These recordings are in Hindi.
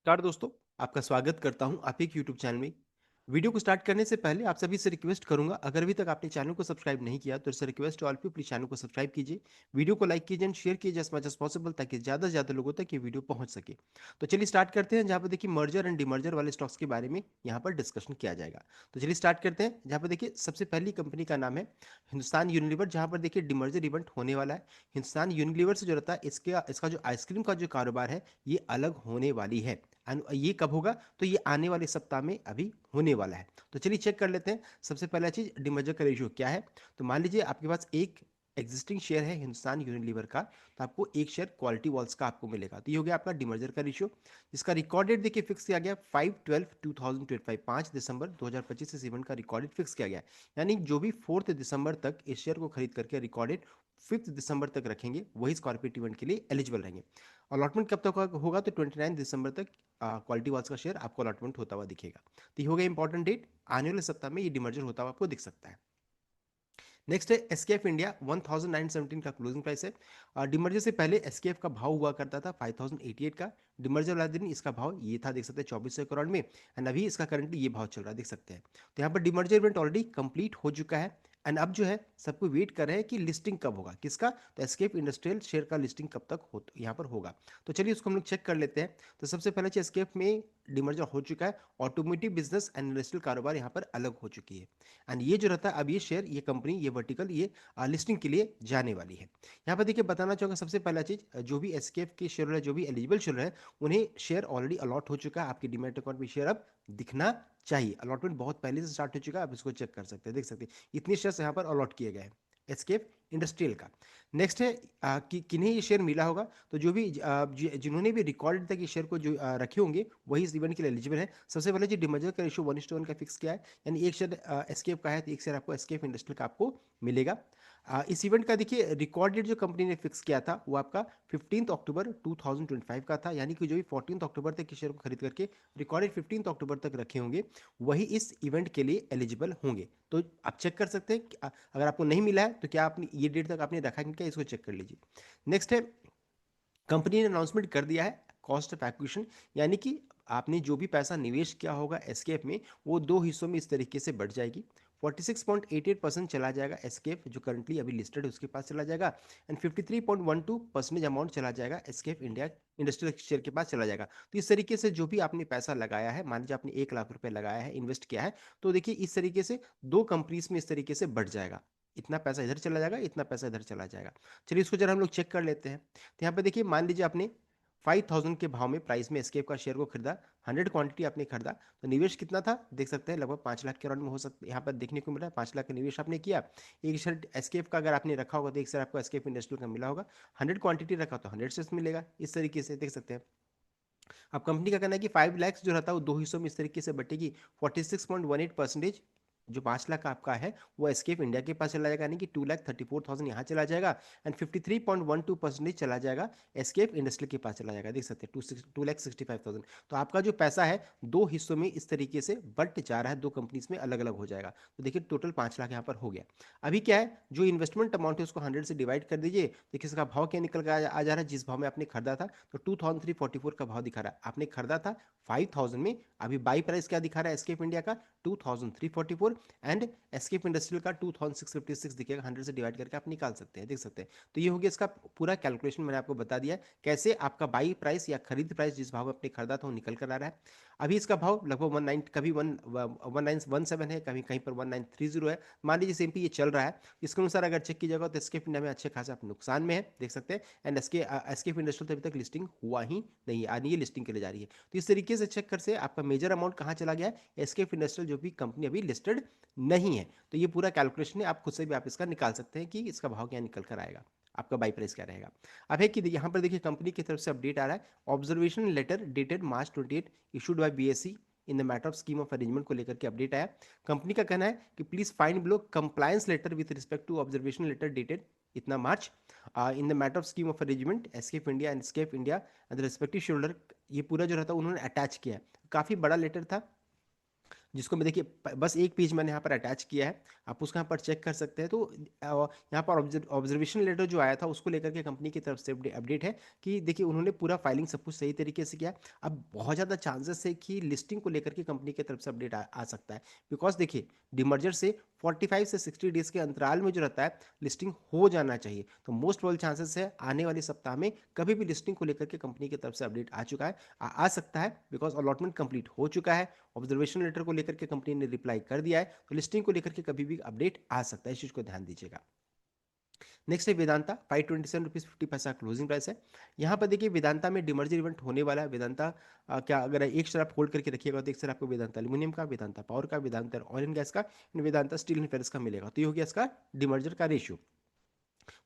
नमस्कार दोस्तों। आपका स्वागत करता हूं आप एक यूट्यूब चैनल में। वीडियो को स्टार्ट करने से पहले आप सभी से रिक्वेस्ट करूंगा, अगर अभी तक आपने चैनल को सब्सक्राइब नहीं किया तो इससे रिक्वेस्ट ऑल पे प्लीज चैनल को सब्सक्राइब कीजिए। वीडियो को लाइक कीजिए एंड शेयर कीजिए एज मच एज पॉसिबल, ताकि ज़्यादा से ज़्यादा लोगों तक ये वीडियो पहुंच सके। तो चलिए स्टार्ट करते हैं, जहाँ पर देखिए मर्जर एंड डिमर्जर वाले स्टॉक्स के बारे में यहाँ पर डिस्कशन किया जाएगा। तो चलिए स्टार्ट करते हैं, जहाँ पर देखिए सबसे पहली कंपनी का नाम है हिंदुस्तान यूनिलीवर, जहाँ पर देखिए डिमर्जर इवेंट होने वाला है। हिंदुस्तान यूनिलीवर से जो रहता है इसका जो आइसक्रीम का जो कारोबार है ये अलग होने वाली है। एंड ये कब होगा? तो ये आने वाले सप्ताह में अभी होने वाला है। तो चलिए चेक कर लेते हैं। सबसे पहला चीज, डिमर्जर का रेशियो क्या है। तो मान लीजिए आपके पास एक एग्जिस्टिंग शेयर है हिंदुस्तान यूनिलीवर का, तो आपको एक शेयर क्वालिटी वॉल्स का आपको मिलेगा। तो ये हो गया आपका डिमर्जर का रेशियो, जिसका रिकॉर्ड डेट देखिए फिक्स किया गया 5/12/2025, 5 दिसंबर 2025 इस इवेंट का रिकॉर्ड डेट फिक्स किया गया है। यानी जो भी 4 दिसंबर तक इस शेयर को खरीद करके रिकॉर्ड डेट 5 दिसंबर तक रखेंगे, वही इस कॉर्पोरेट इवेंट के लिए एलिजिबल रहेंगे। अलॉटमेंट कब तक होगा? तो 29 दिसंबर तक क्वालिटी वॉल्स का शेयर आपको अलॉटमेंट होता हुआ दिखेगा। तो ये हो गया इंपॉर्टेंट डेट। आने वाले सप्ताह में ये डिमर्जर होता हुआ आपको दिख सकता है। नेक्स्ट है एसकेएफ इंडिया, 1917 का क्लोजिंग प्राइस है। डिमर्जर से पहले एसकेएफ का भाव हुआ करता था 5088 का। डिमर्जर वाला दिन इसका भाव ये था, देख सकते हैं 2400 करोड़ में। एंड अभी इसका करंटली ये भाव चल रहा है, देख सकते हैं। तो यहाँ पर डिमर्जर इवेंट ऑलरेडी कंप्लीट हो चुका है। एंड अब जो है सबको वेट कर रहे हैं कि लिस्टिंग कब होगा, किसका? तो एसकेएफ इंडस्ट्रियल शेयर का लिस्टिंग कब तक हो यहाँ पर होगा। तो चलिए उसको हम लोग चेक कर लेते हैं। तो सबसे पहले एसकेएफ में डिमर्जर हो चुका है। ऑटोमोटिव बिजनेस एंड इंडस्ट्रियल कारोबार यहाँ पर अलग हो चुकी है। एंड ये जो रहता है, अब ये शेयर, ये कंपनी, ये वर्टिकल, ये लिस्टिंग के लिए जाने वाली है। यहाँ पर देखिए बताना चाहूँगा सबसे पहला चीज, जो भी एसकेएफ के शेयर है, जो भी एलिजिबल शेयर है, उन्हें शेयर ऑलरेडी अलॉट हो चुका है। आपके डीमैट अकाउंट में शेयर अब दिखना चाहिए। अलॉटमेंट बहुत पहले से स्टार्ट हो चुका है, आप इसको चेक कर सकते हैं, देख सकते हैं इतने शेयर्स यहाँ पर अलॉट किए गए हैं एसकेएफ इंडस्ट्रियल का। नेक्स्ट है कि किन्हें ये शेयर मिला होगा। तो जो भी जिन्होंने भी रिकॉर्ड तक ये शेयर को जो रखे होंगे, वही इस इवेंट के लिए एलिजिबल है। सबसे पहले जो डिमर्जर का रेशियो 1:1 का फिक्स किया है, यानी एक शेयर एसकेएफ का है तो एक शेयर आपको एसकेएफ इंडस्ट्रियल का आपको मिलेगा। इस इवेंट का देखिए रिकॉर्ड डेट जो कंपनी ने फिक्स किया था वो आपका 15 अक्टूबर 2025 का था। यानी कि जो भी 14 अक्टूबर तक इस शेयर को खरीद करके रिकॉर्ड डेट 15 अक्टूबर तक रखे होंगे, वही इस इवेंट के लिए एलिजिबल होंगे। तो आप चेक कर सकते हैं कि अगर आपको नहीं मिला है तो क्या आपने ये डेट तक आपने रखा है क्या, इसको चेक कर लीजिए। नेक्स्ट है, कंपनी ने अनाउंसमेंट कर दिया है कॉस्ट ऑफ एक्विजिशन, यानी कि आपने जो भी पैसा निवेश किया होगा एसकेएफ में, वो दो हिस्सों में इस तरीके से बढ़ जाएगी। 46.88% चला जाएगा एसकेएफ जो करंटली अभी लिस्टेड है उसके पास चला जाएगा। एंड 53.12% अमाउंट चला जाएगा एसकेएफ इंडिया इंडस्ट्रियल शेयर के पास चला जाएगा। तो इस तरीके से जो भी आपने पैसा लगाया है, मान लीजिए आपने 1 लाख रुपए लगाया है, इन्वेस्ट किया है, तो देखिए इस तरीके से दो कंपनीज में इस तरीके से बढ़ जाएगा। इतना पैसा इधर चला जाएगा, इतना पैसा इधर चला जाएगा। चलिए इसको जरा हम लोग चेक कर लेते हैं। तो यहाँ पे देखिए मान लीजिए आपने 5000 के भाव में प्राइस में एसकेएफ का शेयर को खरीदा, 100 क्वांटिटी आपने खरीदा, तो निवेश कितना था देख सकते हैं, लगभग 5 लाख के अराउंड में हो सकता है। यहाँ पर देखने को मिला है 5 लाख का निवेश आपने किया। एक शेयर एसकेएफ का अगर आपने रखा होगा तो एक शेयर आपको एसकेएफ इंडस्ट्रियल का मिला होगा। 100 क्वांटिटी रखा तो 100 शेयर मिलेगा, इस तरीके से देख सकते हैं। अब कंपनी का कहना है कि 5 लाख जो रहता है वो दो हिस्सों में इस तरीके से बटेगी। 46.18% जो 5 लाख का आपका है वो एसकेएफ इंडिया के पास चला जाएगा, यानी कि 2,34,000 यहाँ चला जाएगा। एंड 53.12% चला जाएगा एसकेएफ इंडस्ट्री के पास चला जाएगा, देख सकते हैं 2,65,000। तो आपका जो पैसा है दो हिस्सों में इस तरीके से बट जा रहा है, दो कंपनीज में अलग अलग हो जाएगा। तो देखिए टोटल 5 लाख यहाँ पर हो गया। अभी क्या है, जो इन्वेस्टमेंट अमाउंट है उसको 100 से डिवाइड कर दीजिए। देखिए इसका भाव क्या निकल कर आ जा रहा है, जिस भाव में आपने खरीदा था तो 2344 का भाव दिखा रहा है। आपने खरीदा था 5000 में, अभी बाई प्राइस क्या दिखा रहा है एसकेएफ इंडिया का 2344। एंड एसकेएफ इंडस्ट्रियल का 2656 दिखेगा। 100 से डिवाइड करके आप निकाल सकते हैं, देख सकते हैं। तो ये हो गया इसका पूरा कैलकुलेशन, मैंने आपको बता दिया कैसे आपका बाई प्राइस या खरीद प्राइस जिस भाव में आपने खरीदा था वो निकल कर आ रहा है। अभी इसका भाव लगभग 19, कभी 1917 है, कभी कहीं पर 1930 है। मान लीजिए सिंपली ये चल रहा है, इसके अनुसार अगर चेक कीजिएगा तो एसकेएफ इंडिया में अच्छे खासे आप नुकसान में है, देख सकते हैं। एंड एसकेएफ इंडस्ट्रियल तो अभी तक लिस्टिंग हुआ ही नहीं है, यानी ये लिस्टिंग के लिए जा रही है। तो इस तरीके से चेक कर से आपका मेजर अमाउंट कहाँ चला गया है, एसकेएफ इंडस्ट्रियल जो भी कंपनी अभी लिस्टेड नहीं है। तो ये पूरा कैलकुलेशन है, आप खुद से भी आप इसका निकाल सकते हैं कि इसका भाव क्या निकल कर आएगा, आपका बाई प्राइस क्या रहेगा। अब है कि यहाँ पर देखिए कंपनी की तरफ से अपडेट आ रहा है, observation letter dated March 28 issued by BSE in the matter of scheme of arrangement को लेकर के अपडेट आया। कंपनी का कहना है कि please find below compliance letter with respect to observation letter dated इतना March in the matter of scheme of arrangement SKF India and SKF India and the respective shareholder. ये पूरा जो रहता है उन्होंने अटैच किया है, काफी बड़ा लेटर था जिसको मैं देखिए बस एक पेज मैंने यहाँ पर अटैच किया है, आप उसको यहाँ पर चेक कर सकते हैं। तो यहाँ पर ऑब्जर्वेशन लेटर जो आया था उसको लेकर के कंपनी की तरफ से अपडेट है कि देखिए उन्होंने पूरा फाइलिंग सब कुछ सही तरीके से किया है। अब बहुत ज़्यादा चांसेस है कि लिस्टिंग को लेकर के कंपनी की तरफ से अपडेट आ सकता है, बिकॉज देखिए डिमर्जर से 45 से 60 डेज के अंतराल में जो रहता है लिस्टिंग हो जाना चाहिए। तो मोस्ट प्रोबेबल चांसेस है आने वाले सप्ताह में कभी भी लिस्टिंग को लेकर के कंपनी की तरफ से अपडेट आ चुका है, आ सकता है, बिकॉज अलॉटमेंट कंप्लीट हो चुका है। ऑब्जर्वेशन लेटर को लेकर के कंपनी ने रिप्लाई कर दिया है, तो लिस्टिंग को लेकर के कभी भी अपडेट आ सकता है, इस चीज को ध्यान दीजिएगा। नेक्स्ट है वेदांता, 527 रुपीज 50 पैसा क्लोजिंग प्राइस है। यहाँ पर देखिए वेदांता में डिमर्जर इवेंट होने वाला है। वेदांता क्या अगर एक शेयर आप होल्ड करके रखिएगा तो एक शेयर आपको वेदांता एल्यूमिनियम का, वेदांता पावर का, वेदांता ऑयल एंड गैस का, वेदांता स्टील एंड फेरस का मिलेगा। तो ये हो गया इसका डिमर्जर का रेशियो।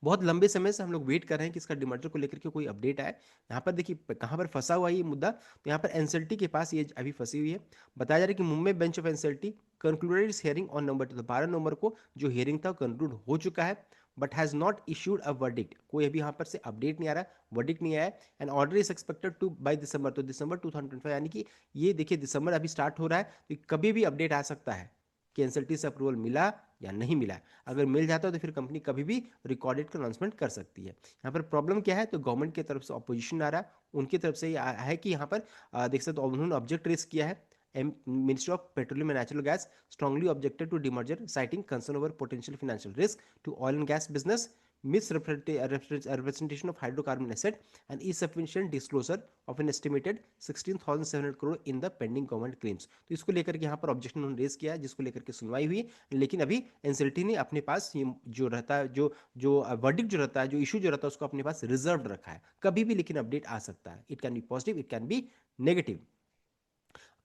बहुत लंबे समय से हम लोग वेट कर रहे हैं कि इसका डिमर्जर को लेकर के कोई अपडेट आए। यहाँ पर देखिए कहाँ पर फंसा हुआ है ये मुद्दा, तो यहाँ पर एनसीएलटी के पास ये अभी फंसी हुई है। बताया जा रहा है कि Mumbai bench of NCLT concluded इस हियरिंग ऑन नंबर 12 नंबर को जो हियरिंग था कंक्लूड हो चुका है, but has not issued a verdict. कोई अभी यहाँ पर से अपडेट नहीं आ रहा, वर्डिक्ट नहीं आया। And order is expected to by December, तो दिसंबर 2025, यानी कि ये देखिए दिसंबर अभी स्टार्ट हो रहा है, तो कभी भी अपडेट आ सकता है कि एनसीएलटी से अप्रूवल मिला या नहीं मिला है। अगर मिल जाता है तो फिर कंपनी कभी भी रिकॉर्डेड का अनाउंसमेंट कर सकती है। यहाँ पर प्रॉब्लम क्या है, तो गवर्नमेंट की तरफ से अपोजिशन आ रहा है, उनकी तरफ से ये है कि यहाँ पर देख सकते हो उन्होंने ऑब्जेक्ट रेस किया है। Ministry of petroleum and natural gas strongly objected to demerger citing concern over potential financial risk to oil and gas business, misrepresentation of hydrocarbon asset and insufficient disclosure of an estimated 16,700 crore in the pending government claims। तो इसको लेकर के यहाँ पर ऑब्जेक्शन उन्होंने रेज किया है, जिसको लेकर के सुनवाई हुई, लेकिन अभी एनसीएलटी ने अपने पास ये जो रहता है जो जो वर्डिक्ट जो रहता है, जो इशू जो रहता है उसको अपने पास रिजर्व रखा है, कभी भी लेकिन अपडेट आ सकता है। It can be positive, it can be negative.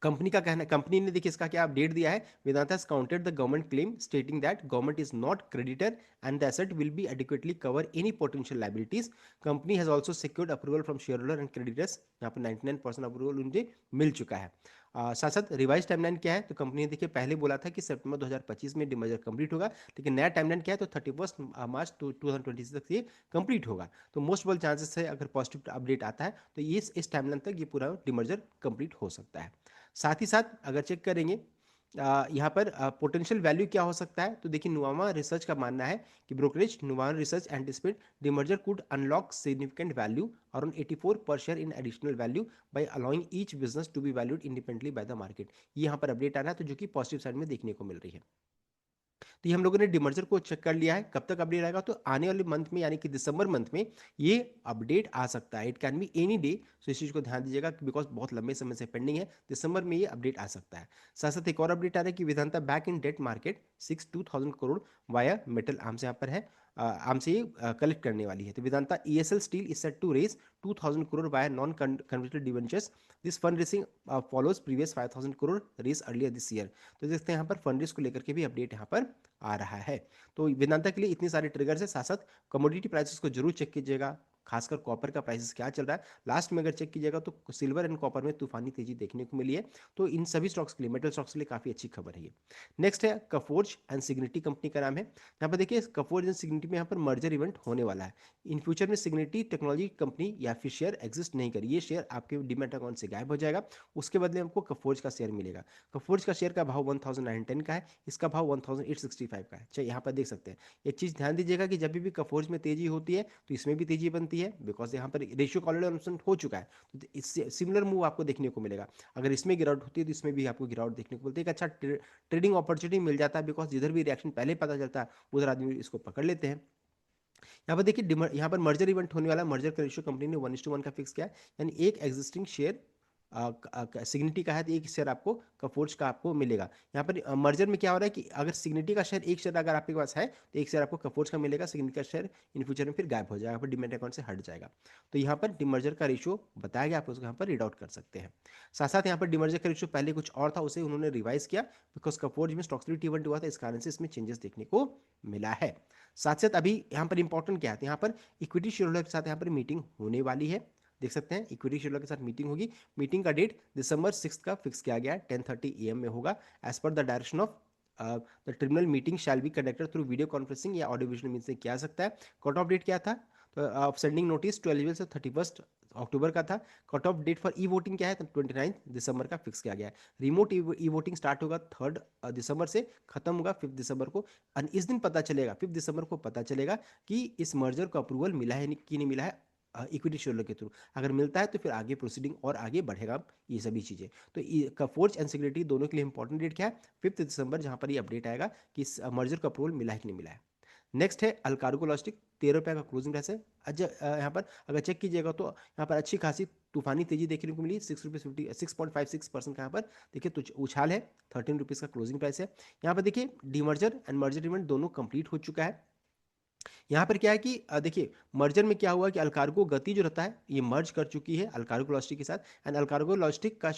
Company का कहना, कंपनी ने देखिए इसका क्या अपडेट दिया है, Vedanta has counted the government claim stating that government is not creditor and the asset will be adequately cover any potential liabilities. Company has also secured approval from share holder and creditors, यहाँ पर 99% अप्रूवल उनसे मिल चुका है। साथ साथ रिवाइज टाइमलाइन क्या है, तो कंपनी ने देखिए पहले बोला था कि सितंबर 2025 में डिमर्जर कंप्लीट होगा, लेकिन नया टाइमलाइन क्या है, तो 31 मार्च 2026 तक ये कंप्लीट होगा। तो मोस्ट प्रोबेबल चांसेस है अगर पॉजिटिव अपडेट आता है तो ये इस टाइमलाइन तक ये पूरा डिमर्जर कंप्लीट हो सकता है। साथ ही साथ अगर चेक करेंगे यहाँ पर पोटेंशियल वैल्यू क्या हो सकता है, तो देखिए नुवामा रिसर्च का मानना है कि brokerage Nuvama research anticipate demerger could unlock significant value around 84 per share in additional value by allowing each business to be valued independently by the market. ये यहाँ पर अपडेट आ रहा है, तो जो कि पॉजिटिव साइड में देखने को मिल रही है। तो ये हम लोगों ने डिमर्जर को चेक कर लिया है, कब तक अपडेट आएगा, तो आने वाले मंथ में यानी कि दिसंबर मंथ में ये अपडेट आ सकता है। It can be any day, तो इस चीज को ध्यान दीजिएगा बिकॉज बहुत लंबे समय से पेंडिंग है, दिसंबर में ये अपडेट आ सकता है। साथ साथ एक और अपडेट आ रहा है कि Vedanta back in debt market 62,000 crore via metal arm से यहाँ पर है, आर्म से ये कलेक्ट करने वाली है। तो Vedanta ESL steel is set to raise 2,000 crore via non converted debentures. This fund raising follows previous 5,000 crore raise earlier this year. तो देखते हैं यहाँ पर फंड रेस को लेकर के भी अपडेट यहाँ पर आ रहा है। तो वेदांता के लिए इतनी सारे ट्रिगर्स है। साथ साथ कमोडिटी प्राइसेस को जरूर चेक कीजिएगा, खासकर कॉपर का प्राइसेस क्या चल रहा है। लास्ट में अगर चेक कीजिएगा तो सिल्वर एंड कॉपर में तूफानी तेजी देखने को मिली है, तो इन सभी स्टॉक्स के लिए, मेटल स्टॉक्स के लिए काफी अच्छी खबर है ये। नेक्स्ट है कफोर्ज एंड सिग्निटी, कंपनी का नाम है। यहाँ पर देखिए कफोर्ज एंड सिग्निटी में यहाँ पर मर्जर इवेंट होने वाला है। इन फ्यूचर में सिग्निटी टेक्नोलॉजी कंपनी या फिर शेयर एग्जिस्ट नहीं करी, ये शेयर आपके डीमैट अकाउंट से गायब हो जाएगा, उसके बदले हमको कफोर्ज का शेयर मिलेगा। कफोर्ज का शेयर का भाव 1910 का है, इसका भाव 1865 का है। चलिए यहाँ पर देख सकते हैं, एक चीज ध्यान दीजिएगा कि जब भी कफोर्ज में तेजी होती है तो इसमें भी तेजी बनती है, बिकॉज यहाँ पर रेशियो ऑलरेडी हो चुका है, तो इससे सिमिलर मूव आपको देखने को मिलेगा। अगर इसमें गिरावट होती है तो इसमें भी आपको गिरावट देखने को मिलती है। एक अच्छा ट्रेडिंग अपॉर्चुनिटी मिल जाता है, बिकॉज जिधर भी रिएक्शन पहले पता चलता है उधर आदमी इसको पकड़ लेते हैं। यहाँ पर देखिए यहाँ पर मर्जर इवेंट होने वाला, मर्जर का रेशियो कंपनी ने 1:1 का फिक्स किया है, यानी एक एग्जिस्टिंग शेयर सिग्निटी का है तो एक शेयर आपको कफोर्ज का आपको मिलेगा। यहाँ पर मर्जर में क्या हो रहा है कि अगर सिग्निटी का शेयर एक शेयर अगर आपके पास है तो एक शेयर आपको कफोर्ज का मिलेगा, सिग्निटी का शेयर इन फ्यूचर में फिर गायब हो जाएगा, फिर डीमैट अकाउंट से हट जाएगा। तो यहाँ पर डिमर्जर का रेशियो बताया गया, आप उसको यहाँ पर रीड आउट कर सकते हैं। साथ साथ यहाँ पर डिमर्जर का रेशियो पहले कुछ और था, उसे उन्होंने रिवाइज किया, बिकॉज कफोर्ज में स्टॉक स्प्लिट इवेंट हुआ था, इस कारण से इसमें चेंजेस देखने को मिला है। साथ साथ अभी यहाँ पर इंपॉर्टेंट क्या है, यहाँ पर इक्विटी शेयर होल्डर के साथ यहाँ पर मीटिंग होने वाली है, देख सकते हैं इक्विटी शेयर के साथ मीटिंग होगी। मीटिंग का डेट दिसंबर 6 का फिक्स किया गया है, 10:30 AM में होगा। As per the direction of the tribunal meeting shall be conducted through video conferencing या ऑडियो विजुअल मीन से किया जा सकता है। कट ऑफ डेट क्या था, तो सेंडिंग नोटिस 12 से 31 अक्टूबर का था। Cut off date for e voting क्या है, तो 29 दिसंबर का फिक्स किया गया है। रिमोट ई वोटिंग स्टार्ट होगा 3 दिसंबर से, खत्म होगा 5 दिसंबर को। और इस दिन पता चलेगा, 5 दिसंबर को पता चलेगा कि इस मर्जर को अप्रूवल मिला है कि नहीं मिला है इक्विटी शेयर के थ्रू। अगर मिलता है तो फिर आगे प्रोसीडिंग और आगे बढ़ेगा ये सभी चीज़ें। तो फोर्ज एंड सिक्योरिटी दोनों के लिए इंपॉर्टेंट डेट क्या है, 5 दिसंबर, जहां पर ये अपडेट आएगा कि इस मर्जर का अप्रूवल मिला है कि नहीं मिला है। नेक्स्ट है अल्कार्गो लॉजिस्टिक, 13 रुपये का क्लोजिंग प्राइस है। यहाँ पर अगर चेक कीजिएगा तो यहाँ पर अच्छी खासी तूफानी तेजी देखने को मिली, 6.56% का यहाँ पर देखिए तो उछाल है। 13 रुपीज़ का क्लोजिंग प्राइस है। यहाँ पर देखिए डीमर्जर एंड मर्जर इवेंट दोनों कंप्लीट हो चुका है। यहाँ पर क्या है कि देखिए मर्जर में क्या हुआ कि अल्कार्गो गति जो रहता है ये मर्ज कर चुकी है अल्कार्गो लॉजिस्टिक के साथ। एंड अल्कार्गो लॉजिस्टिक का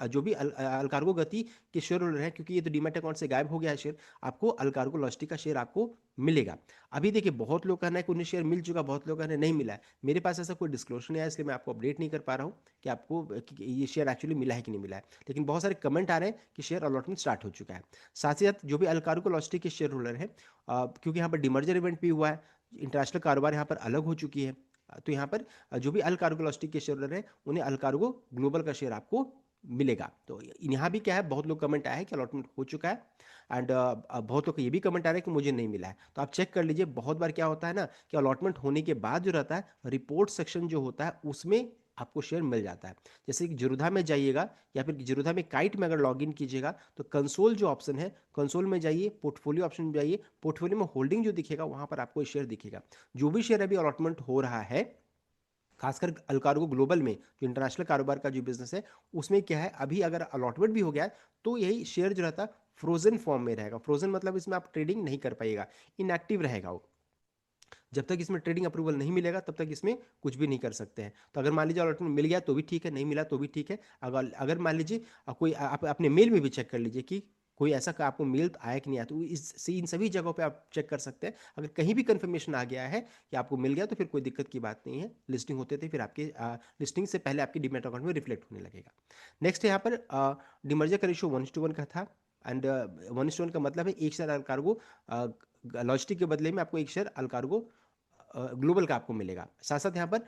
जो भी अल्कार्गो गति के शेयर होल्डर है, क्योंकि ये तो डीमैट अकाउंट से गायब हो गया है शेयर, आपको अल्कार्गो लॉजिस्टिक का शेयर आपको मिलेगा। अभी देखिए बहुत लोग कहना है कि उन्हें शेयर मिल चुका, बहुत लोग कहना है नहीं मिला है। मेरे पास ऐसा कोई डिस्क्लोजर नहीं है, इसलिए मैं आपको अपडेट नहीं कर पा रहा हूँ कि आपको कि ये शेयर एक्चुअली मिला है कि नहीं मिला है। लेकिन बहुत सारे कमेंट आ रहे हैं कि शेयर अलॉटमेंट स्टार्ट हो चुका है। साथ ही साथ जो भी अल्कार्गो लॉजिस्टिक के शेयर होल्डर है, क्योंकि यहाँ पर डिमर्जर इवेंट भी हुआ है, इंटरनेशनल कारोबार यहाँ पर अलग हो चुकी है, तो यहाँ पर जो भी अल कार्गो लॉजिस्टिक के शेयर हैं उन्हें अल कार्गो ग्लोबल का शेयर आपको मिलेगा। तो यहाँ भी क्या है, बहुत लोग कमेंट आया है कि अलॉटमेंट हो चुका है। एंड बहुत लोग का ये भी कमेंट आ रहा है कि मुझे नहीं मिला है। तो आप चेक कर लीजिए, बहुत बार क्या होता है ना कि अलॉटमेंट होने के बाद जो रहता है रिपोर्ट सेक्शन जो होता है उसमें आपको शेयर मिल जाता है। जैसे कि जिरोधा में जाइएगा या फिर जिरोधा में काइट में अगर लॉगिन कीजिएगा तो कंसोल जो ऑप्शन है, कंसोल में जाइए, पोर्टफोलियो ऑप्शन में जाइए, पोर्टफोलियो में होल्डिंग जो दिखेगा वहां पर आपको शेयर दिखेगा। जो भी शेयर अभी अलॉटमेंट हो रहा है, खासकर अल्कार्गो ग्लोबल में जो इंटरनेशनल कारोबार का जो बिजनेस है, उसमें क्या है अभी अगर अलॉटमेंट भी हो गया है तो यही शेयर जो रहता है फ्रोजन फॉर्म में रहेगा। फ्रोजन मतलब इसमें आप ट्रेडिंग नहीं कर पाइएगा, इनएक्टिव रहेगा वो। जब तक इसमें ट्रेडिंग अप्रूवल नहीं मिलेगा तब तक इसमें कुछ भी नहीं कर सकते हैं। तो अगर मान लीजिए अलॉटमेंट मिल गया तो भी ठीक है, नहीं मिला तो भी ठीक है। अगर अगर मान लीजिए कोई आप अपने मेल में भी चेक कर लीजिए कि कोई ऐसा का आपको मेल आया कि नहीं आया, तो इन सभी जगहों पे आप चेक कर सकते हैं। अगर कहीं भी कंफर्मेशन आ गया है कि आपको मिल गया तो फिर कोई दिक्कत की बात नहीं है। लिस्टिंग होते थे फिर आपके लिस्टिंग से पहले आपके डीमैट अकाउंट में रिफ्लेक्ट होने लगेगा। नेक्स्ट यहाँ पर डिमर्जर का रेशियो 1:1 का था। एंड 1:1 का मतलब है एक शेयर अल्कार्गो लॉजिस्टिक के बदले में आपको एक शेयर अल्कार्गो ग्लोबल का आपको मिलेगा। साथ साथ यहाँ पर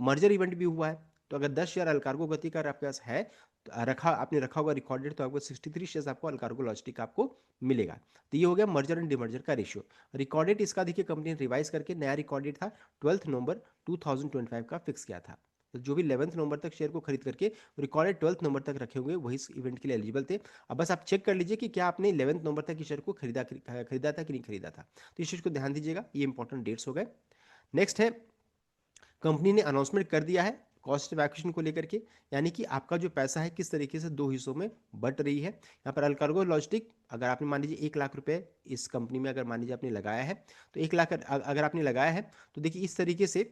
मर्जर इवेंट भी हुआ है। तो अगर 10 शेयर अल्कार्गो गति का आपके पास है, तो आपने रखा होगा रिकॉर्डेड, तो आपको 63 शेयर आपको अल्कार्गो लॉजिस्टिक आपको मिलेगा। तो ये हो गया मर्जर एंड डिमर्जर का रेशियो। रिकॉर्डेड इसका देखिए कंपनी ने रिवाइज करके नया रिकॉर्डेड था 12 नवंबर 2025 का फिक्स किया था। तो जो भी 11 नवंबर तक शेयर को खरीद करके रिकॉर्डेड 12 नवंबर तक रखे होंगे वही इस इवेंट के लिए एलिजिबल थे। अब बस आप चेक कर लीजिए कि क्या आपने 11 नवंबर तक की शेयर को खरीदा था कि नहीं खरीदा था। तो इस चीज़ को ध्यान दीजिएगा, ये इंपॉर्टेंट डेट्स हो गए। नेक्स्ट है, कंपनी ने अनाउंसमेंट कर दिया है कॉस्ट वैक्यूएशन को लेकर के, यानी कि आपका जो पैसा है किस तरीके से दो हिस्सों में बट रही है। यहाँ पर अल्कार्गो लॉजिस्टिक, अगर आपने मान लीजिए 1 लाख रुपए इस कंपनी में अगर मान लीजिए आपने लगाया है, तो 1 लाख अगर आपने लगाया है तो देखिए इस तरीके से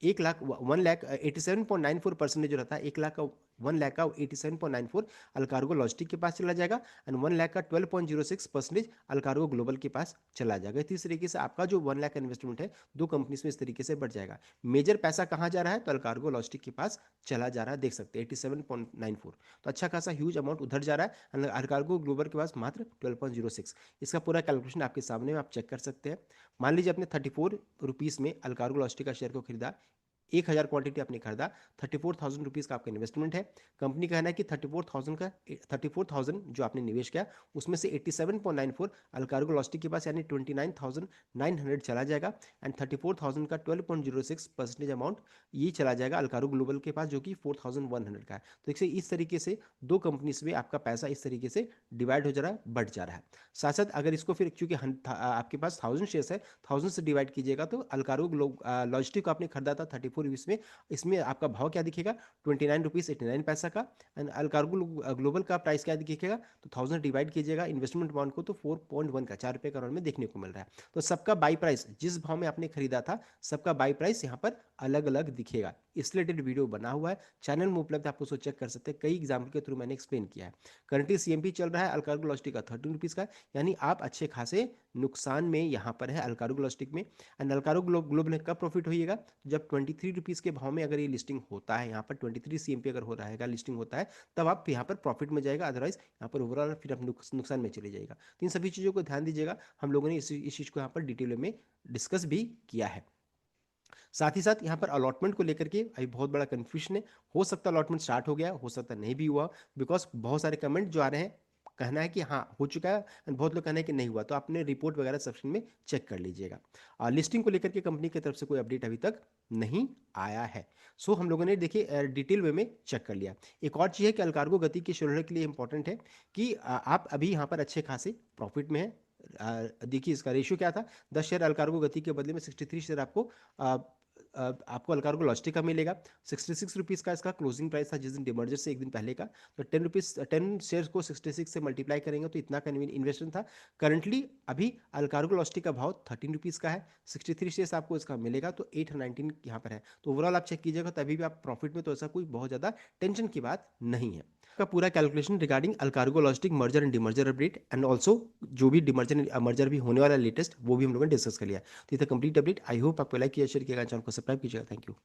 1 लाख 1,87.94% जो रहता है 1 लाख का 1 लाख का 87.94 अल्कार्गो लॉजिस्टिक के पास चला जाएगा। एंड 1 लाख का 12.06% अल्कार्गो ग्लोबल के पास चला जाएगा। तो इस तरीके से आपका जो 1 लाख का इन्वेस्टमेंट है दो कंपनीज में इस तरीके से बढ़ जाएगा। मेजर पैसा कहाँ जा रहा है, तो अल्कार्गो लॉजिस्टिक के पास चला जा रहा है, देख सकते हैं 87.94। तो अच्छा खासा ह्यूज अमाउंट उधर जा रहा है। अल्कार्गो ग्लोबल के पास मात्र 12.06। इसका पूरा कैलकुलेशन आपके सामने में आप चेक कर सकते हैं। मान लीजिए अपने 34 रुपीज़ में अल्कार्गो लॉजिस्टिक का शेयर को खरीदा, 1,000 क्वांटिटी आपने खरीदा, 34,000 रुपीज़ का आपका इन्वेस्टमेंट है। कंपनी कहना है कि 34,000 जो आपने निवेश किया उसमें से 87.94 अल्कार्गो लॉजिस्टिक के पास यानी 29,900 चला जाएगा। एंड 34,000 का 12.06% अमाउंट ये चला जाएगा अल्कार्गो ग्लोबल के पास जो कि 4,100 का है। तो देखिए इस तरीके से दो कंपनीज में आपका पैसा इस तरीके से डिवाइड हो जा रहा है, बढ़ जा रहा है। साथ साथ अगर इसको फिर चूंकि आपके पास 1,000 शेयर्स है, 1,000 से डिवाइड कीजिएगा तो अल्कार्गो लॉजिस्टिक को आपने खरीदा था 34 रुपीज़ में, इसमें आपका भाव क्या दिखेगा 29 रुपीज़ 89 पैसा का। एंड अल्कार्गो ग्लोबल का प्राइस क्या दिखेगा, तो 1,000 डिवाइड कीजिएगा इन्वेस्टमेंट अमाउंट को तो 4.1 का 4 रुपये का राउंड में देखने को मिल रहा है। तो सबका बाई प्राइस जिस भाव में आपने खरीदा था सबका बाई प्राइस यहाँ पर अलग अलग दिखेगा। इस रिलेटेड वीडियो बना हुआ है चैनल में उपलब्ध, आप उसको चेक कर सकते हैं। कई एग्जाम्पल के थ्रू मैंने एक्सप्लेन किया है। करंटली सीएमपी चल रहा है अल्कार्गो लॉजिस्टिक का 13 रुपीज़ का, यानी आप अच्छे खासे नुकसान में यहाँ पर है अल्कार्गो लॉजिस्टिक में। एंड अल्कार्गो ग्लोबल में कब प्रॉफिट होइएगा, जब 23 रुपीज़ के भाव में अगर ये लिस्टिंग होता है, यहाँ पर 23 सीएमपी अगर हो रहेगा लिस्टिंग होता है तब आप यहाँ पर प्रॉफिट में जाएगा, अदरवाइज यहाँ पर ओवरऑल फिर आप नुकसान में चले जाएगा। तो इन सभी चीज़ों को ध्यान दीजिएगा, हम लोगों ने इस चीज़ को यहाँ पर डिटेल में डिस्कस भी किया है। साथ ही साथ यहाँ पर अलॉटमेंट को लेकर के अभी बहुत बड़ा कन्फ्यूजन है। हो सकता है अलॉटमेंट स्टार्ट हो गया, हो सकता है नहीं भी हुआ, बिकॉज बहुत सारे कमेंट जो आ रहे हैं, कहना है कि हाँ हो चुका है, and बहुत लोग कहना है कि नहीं हुआ। तो आपने रिपोर्ट वगैरह सेक्शन में चेक कर लीजिएगा। लिस्टिंग को लेकर के कंपनी की तरफ से कोई अपडेट अभी तक नहीं आया है। सो हम लोगों ने देखिए डिटेल वे में चेक कर लिया। एक और चीज़ है कि अलकार्गो गति के शेयर के लिए इंपॉर्टेंट है कि आप अभी यहाँ पर अच्छे खासे प्रॉफिट में है। देखिए इसका रेशियो क्या था, 10 शेयर अलकार्गो गति के बदले में 63 शेयर आपको अ, आपको अलकार्गो लॉजिस्टिक का मिलेगा। 66 रुपीज़ का इसका क्लोजिंग प्राइस था जिस दिन डिमर्जर से एक दिन पहले का। तो 10 रुपीज़ 10 शेयर को 66 से मल्टीप्लाई करेंगे तो इतना का इन्वेस्टमेंट था। करंटली अभी अलकार्गो लॉजिस्टिक का भाव 13 रुपीज़ का है। 63 शेयर्स आपको इसका मिलेगा तो 819 यहाँ पर है। तो ओवरऑल आप चेक कीजिएगा तभी भी आप प्रॉफिट में, तो ऐसा कोई बहुत ज़्यादा टेंशन की बात नहीं है। का पूरा calculation regarding Allcargo logistic merger and demerger update and also जो भी डिमर्जर मर्जर भी होने वाला लेटेस्ट, वो भी हम लोगों ने डिस्कस कर लिया। तो ये था कंप्लीट अपडेट। आई होप आपको लाइक किया, शेयर किया, चैनल को सब्सक्राइब कीजिएगा। Thank you.